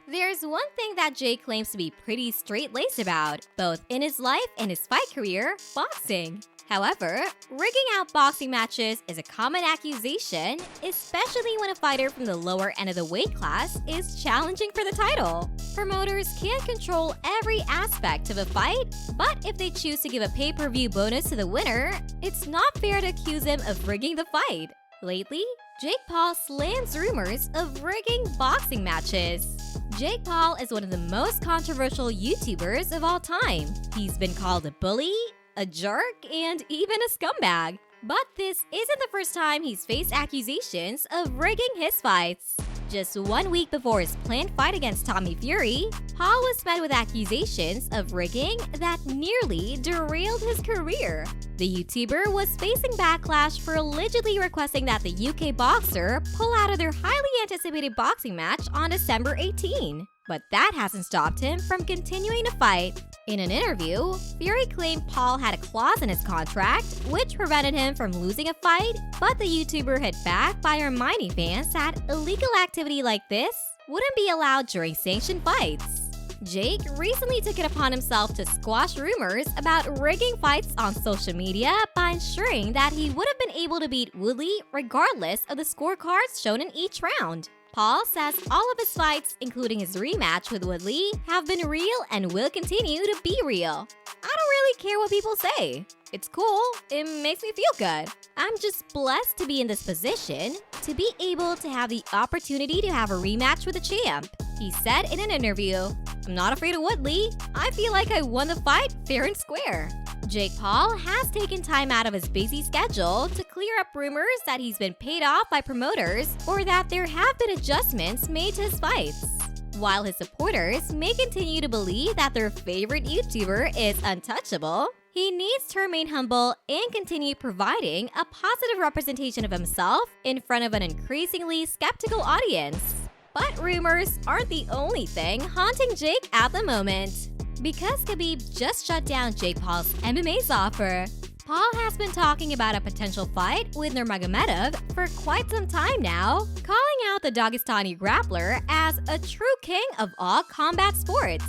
There's one thing that Jake claims to be pretty straight-laced about, both in his life and his fight career, boxing. However, rigging out boxing matches is a common accusation, especially when a fighter from the lower end of the weight class is challenging for the title. Promoters can't control every aspect of a fight, but if they choose to give a pay-per-view bonus to the winner, it's not fair to accuse him of rigging the fight. Lately, Jake Paul slams rumors of rigging boxing matches. Jake Paul is one of the most controversial YouTubers of all time. He's been called a bully, a jerk, and even a scumbag. But this isn't the first time he's faced accusations of rigging his fights. Just 1 week before his planned fight against Tommy Fury, Paul was met with accusations of rigging that nearly derailed his career. The YouTuber was facing backlash for allegedly requesting that the UK boxer pull out of their highly anticipated boxing match on December 18. But that hasn't stopped him from continuing to fight. In an interview, Fury claimed Paul had a clause in his contract which prevented him from losing a fight, but the YouTuber hit back by reminding fans that illegal activity like this wouldn't be allowed during sanctioned fights. Jake recently took it upon himself to squash rumors about rigging fights on social media by ensuring that he would have been able to beat Woodley regardless of the scorecards shown in each round. Paul says all of his fights, including his rematch with Woodley, have been real and will continue to be real. I don't really care what people say. It's cool. It makes me feel good. I'm just blessed to be in this position, to be able to have the opportunity to have a rematch with the champ. He said in an interview, "I'm not afraid of Woodley. I feel like I won the fight fair and square." Jake Paul has taken time out of his busy schedule to clear up rumors that he's been paid off by promoters or that there have been adjustments made to his fights. While his supporters may continue to believe that their favorite YouTuber is untouchable, he needs to remain humble and continue providing a positive representation of himself in front of an increasingly skeptical audience. But rumors aren't the only thing haunting Jake at the moment. Because Khabib just shut down Jake Paul's MMA's offer, Paul has been talking about a potential fight with Nurmagomedov for quite some time now, calling out the Dagestani grappler as a true king of all combat sports.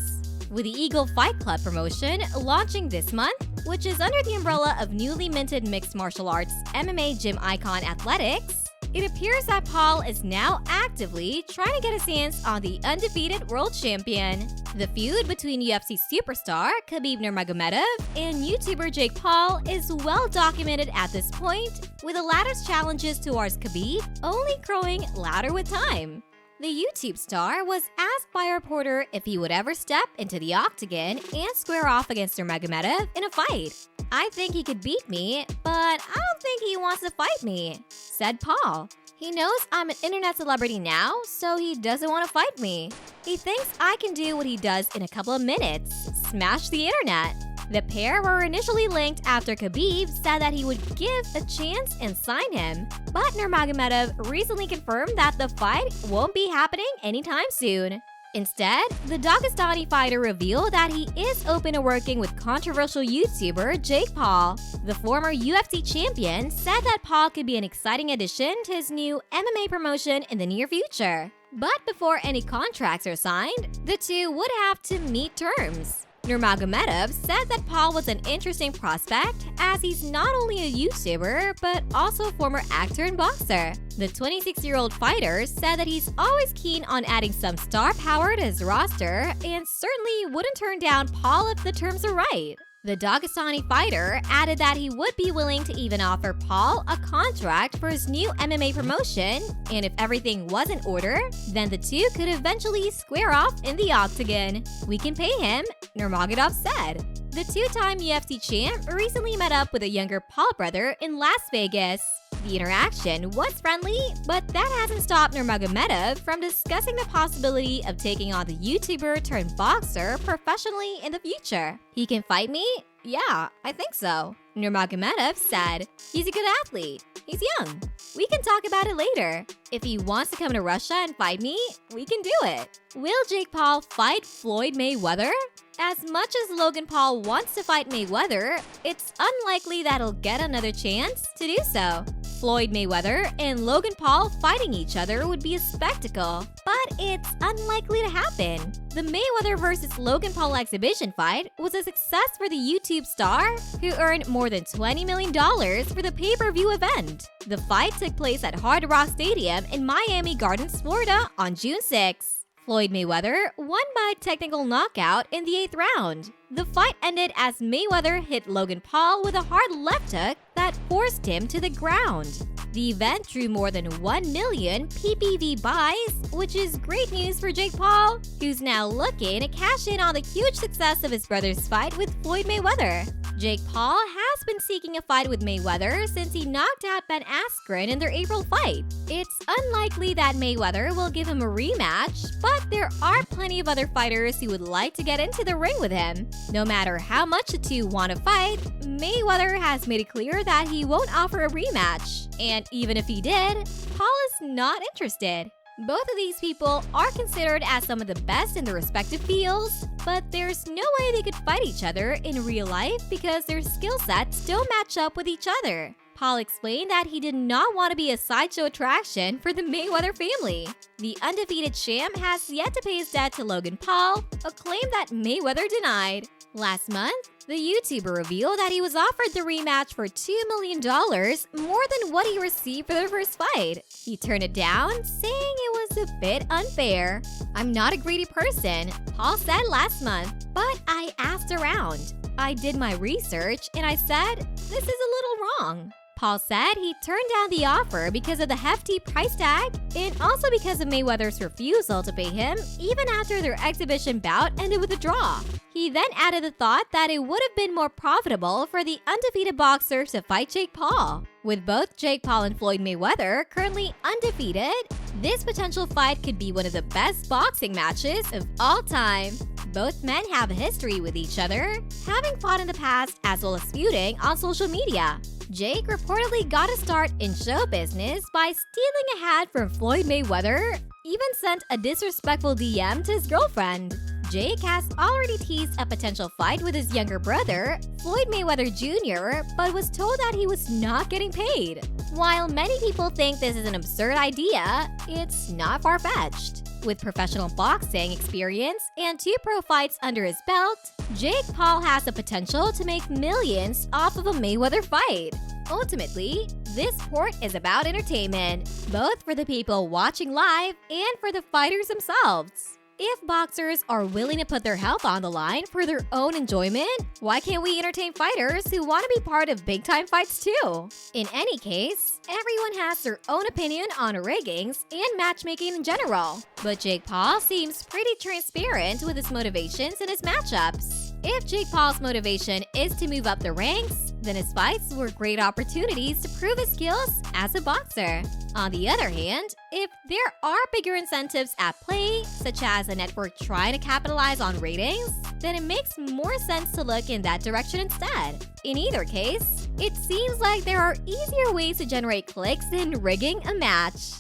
With the Eagle Fight Club promotion launching this month, which is under the umbrella of newly minted mixed martial arts MMA gym icon Athletics, it appears that Paul is now actively trying to get his hands on the undefeated world champion. The feud between UFC superstar Khabib Nurmagomedov and YouTuber Jake Paul is well documented at this point, with the latter's challenges towards Khabib only growing louder with time. The YouTube star was asked by a reporter if he would ever step into the octagon and square off against Nurmagomedov in a fight. "I think he could beat me, but I don't think he wants to fight me," said Paul. "He knows I'm an internet celebrity now, so he doesn't want to fight me. He thinks I can do what he does in a couple of minutes, smash the internet." The pair were initially linked after Khabib said that he would give a chance and sign him. But Nurmagomedov recently confirmed that the fight won't be happening anytime soon. Instead, the Dagestani fighter revealed that he is open to working with controversial YouTuber Jake Paul. The former UFC champion said that Paul could be an exciting addition to his new MMA promotion in the near future. But before any contracts are signed, the two would have to meet terms. Nurmagomedov said that Paul was an interesting prospect as he's not only a YouTuber but also a former actor and boxer. The 26-year-old fighter said that he's always keen on adding some star power to his roster and certainly wouldn't turn down Paul if the terms are right. The Dagestani fighter added that he would be willing to even offer Paul a contract for his new MMA promotion, and if everything was in order, then the two could eventually square off in the octagon. "We can pay him," Nurmagomedov said. The two-time UFC champ recently met up with a younger Paul brother in Las Vegas. The interaction was friendly, but that hasn't stopped Nurmagomedov from discussing the possibility of taking on the YouTuber turned boxer professionally in the future. "He can fight me? Yeah, I think so," Nurmagomedov said. "He's a good athlete. He's young. We can talk about it later." If he wants to come to Russia and fight me, we can do it. Will Jake Paul fight Floyd Mayweather? As much as Logan Paul wants to fight Mayweather, it's unlikely that he'll get another chance to do so. Floyd Mayweather and Logan Paul fighting each other would be a spectacle, but it's unlikely to happen. The Mayweather vs. Logan Paul exhibition fight was a success for the YouTube star, who earned more than $20 million for the pay-per-view event. The fight took place at Hard Rock Stadium in Miami Gardens, Florida on June 6. Floyd Mayweather won by technical knockout in the 8th round. The fight ended as Mayweather hit Logan Paul with a hard left hook that forced him to the ground. The event drew more than 1 million PPV buys, which is great news for Jake Paul, who's now looking to cash in on the huge success of his brother's fight with Floyd Mayweather. Jake Paul has been seeking a fight with Mayweather since he knocked out Ben Askren in their April fight. It's unlikely that Mayweather will give him a rematch, but there are plenty of other fighters who would like to get into the ring with him. No matter how much the two want to fight, Mayweather has made it clear that he won't offer a rematch. And even if he did, Paul is not interested. Both of these people are considered as some of the best in their respective fields, but there's no way they could fight each other in real life because their skill sets don't match up with each other. Paul explained that he did not want to be a sideshow attraction for the Mayweather family. The undefeated champ has yet to pay his debt to Logan Paul, a claim that Mayweather denied. Last month, the YouTuber revealed that he was offered the rematch for $2 million, more than what he received for their first fight. He turned it down, saying it was a bit unfair. "I'm not a greedy person," Paul said last month, "but I asked around. I did my research and I said, this is a little wrong." Paul said he turned down the offer because of the hefty price tag and also because of Mayweather's refusal to pay him even after their exhibition bout ended with a draw. He then added the thought that it would have been more profitable for the undefeated boxer to fight Jake Paul. With both Jake Paul and Floyd Mayweather currently undefeated, this potential fight could be one of the best boxing matches of all time. Both men have a history with each other, having fought in the past as well as feuding on social media. Jake reportedly got a start in show business by stealing a hat from Floyd Mayweather, even sent a disrespectful DM to his girlfriend. Jake has already teased a potential fight with his younger brother, Floyd Mayweather Jr., but was told that he was not getting paid. While many people think this is an absurd idea, it's not far-fetched. With professional boxing experience and 2 pro fights under his belt, Jake Paul has the potential to make millions off of a Mayweather fight. Ultimately, this sport is about entertainment, both for the people watching live and for the fighters themselves. If boxers are willing to put their health on the line for their own enjoyment, why can't we entertain fighters who want to be part of big-time fights too? In any case, everyone has their own opinion on riggings and matchmaking in general, but Jake Paul seems pretty transparent with his motivations and his matchups. If Jake Paul's motivation is to move up the ranks, then his fights were great opportunities to prove his skills as a boxer. On the other hand, if there are bigger incentives at play, such as a network trying to capitalize on ratings, then it makes more sense to look in that direction instead. In either case, it seems like there are easier ways to generate clicks than rigging a match.